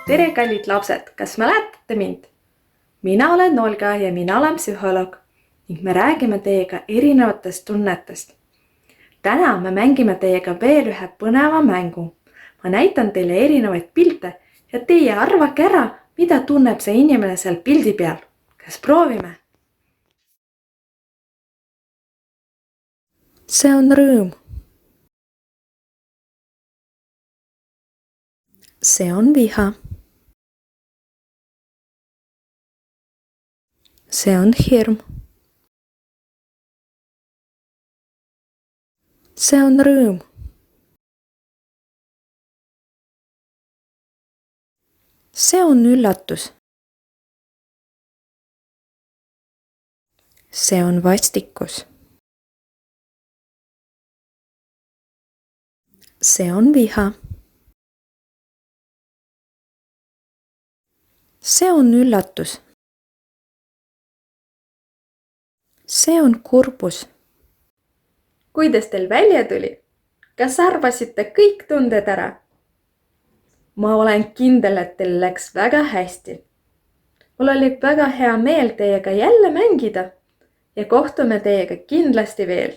Tere, kallid lapsed, kas mäletate mind? Mina olen Olga ja mina olen psühholoog ning me räägime teiega erinevatest tunnetest. Täna me mängime teiega veel ühe põneva mängu. Ma näitan teile erinevaid pilte ja teie arvake ära, mida tunneb see inimene seal pildi peal. Kas proovime? See on rõõm. See on viha. See on hirm. See on rõõm. See on üllatus. See on vastikus. See on viha. See on üllatus. See on kurbus. Kuidas teil välja tuli? Kas arvasite kõik tunded ära? Ma olen kindel, et teil läks väga hästi. Mul oli väga hea meel teiega jälle mängida ja kohtume teiega kindlasti veel.